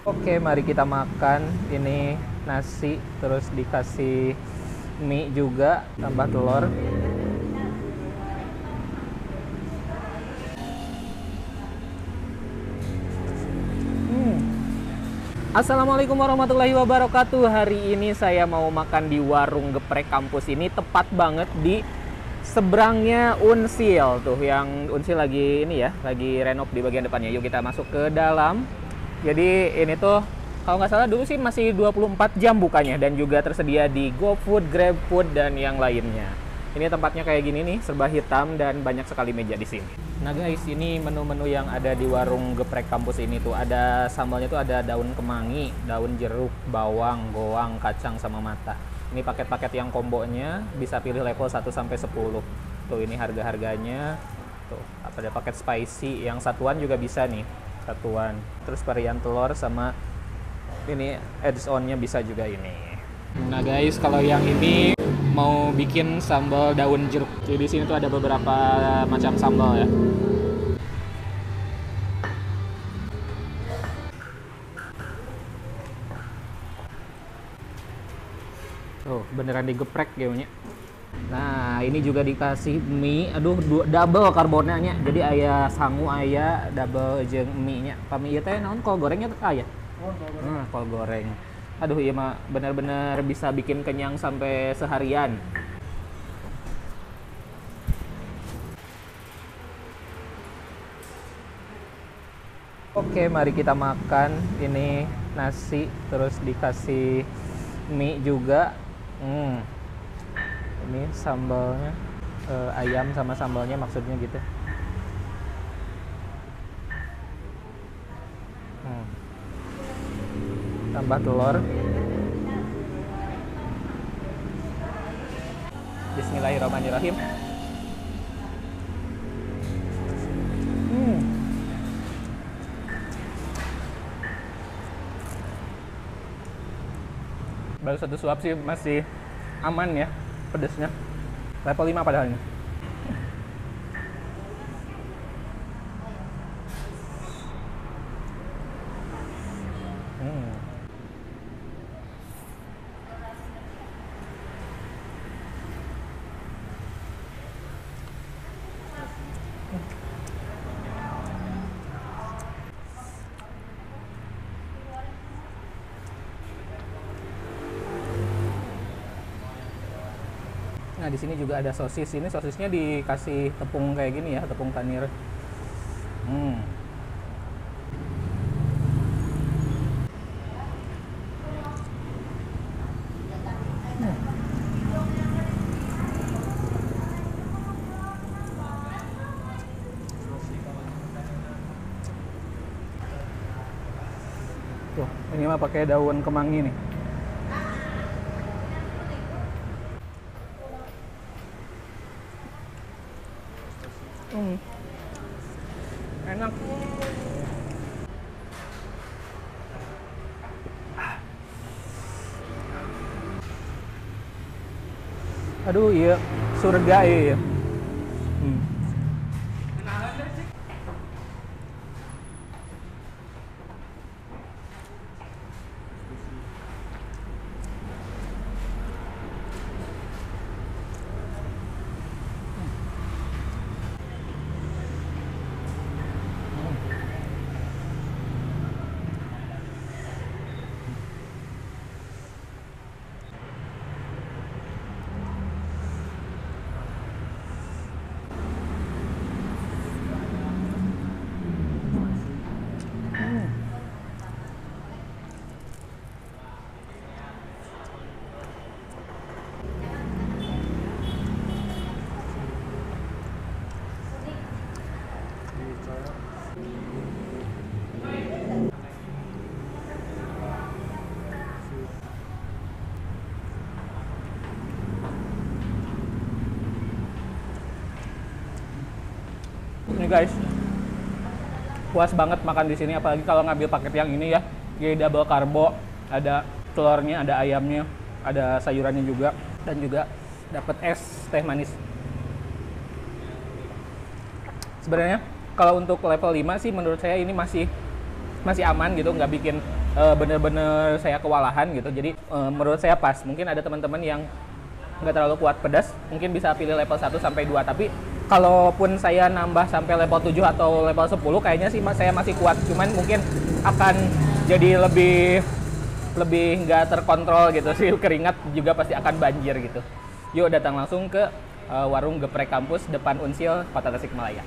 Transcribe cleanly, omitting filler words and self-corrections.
Oke, mari kita makan. Ini nasi, terus dikasih mie juga, tambah telur. Assalamualaikum warahmatullahi wabarakatuh. Hari ini saya mau makan di warung geprek kampus ini, tepat banget di seberangnya Unsil tuh, yang Unsil lagi ini ya, lagi renov di bagian depannya. Yuk kita masuk ke dalam. Jadi ini tuh kalau nggak salah dulu sih masih 24 jam bukanya, dan juga tersedia di GoFood, GrabFood, dan yang lainnya. Ini tempatnya kayak gini nih, serba hitam dan banyak sekali meja di sini. Nah guys, ini menu-menu yang ada di warung geprek kampus ini tuh, ada sambalnya tuh ada daun kemangi, daun jeruk, bawang, goang, kacang, sama mata. Ini paket-paket yang kombonya, bisa pilih level 1 sampai 10. Tuh ini harga-harganya. Tuh, ada paket spicy, yang satuan juga bisa nih, satuan. Terus varian telur sama ini add-on-nya bisa juga ini. Nah guys, kalau yang ini mau bikin sambal daun jeruk. Jadi di sini tuh ada beberapa macam sambal ya. Oh, beneran digeprek kayaknya. Nah, ini juga dikasih mie. Aduh, double karbonanya. Jadi aya sangu aya double jeung mie-nya. Pami ieu teh naon kol gorengnya teh aya. Kol goreng. Aduh, iya mah bener-bener bisa bikin kenyang sampai seharian. Oke, mari kita makan. Ini nasi, terus dikasih mie juga. Ini sambalnya, ayam sama sambalnya maksudnya gitu. Tambah telur. Bismillahirrahmanirrahim. Baru satu suap sih masih aman ya pedesnya. Level 5 padahal ini. Nah, di sini juga ada sosis. Ini sosisnya dikasih tepung kayak gini ya, tepung tanir. Tuh, ini mah pakai daun kemangi nih. Enak. Aduh, iya surga iya. Ini guys, puas banget makan di sini, apalagi kalau ngambil paket yang ini ya. Jadi double karbo, ada telurnya, ada ayamnya, ada sayurannya juga, dan juga dapat es teh manis. Sebenarnya kalau untuk level 5 sih menurut saya ini masih aman gitu, nggak bikin bener-bener saya kewalahan gitu. Jadi menurut saya pas. Mungkin ada teman-teman yang nggak terlalu kuat pedas, mungkin bisa pilih level 1 sampai 2. Tapi kalaupun saya nambah sampai level 7 atau level 10, kayaknya sih saya masih kuat. Cuman mungkin akan jadi lebih nggak terkontrol gitu sih. Keringat juga pasti akan banjir gitu. Yuk datang langsung ke warung geprek kampus depan Unsil, Kota Tasikmalaya.